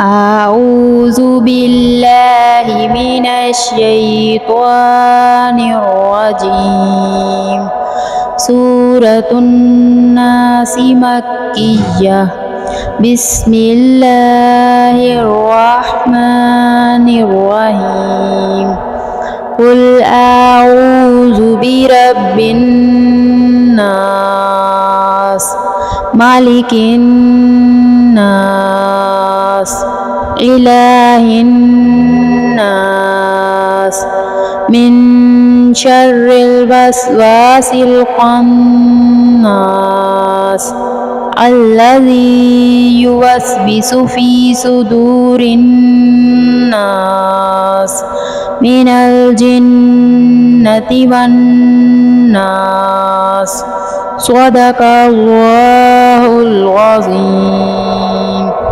أعوذ بالله من الشيطان الرجيم. سورة الناس مكية. بسم الله الرحمن الرحيم. قل أعوذ برب الناس ملك الناس إله الناس من شر الوسواس الخناس الذي يوسوس في صدور الناس من الجنة والناس. صدق الله العظيم.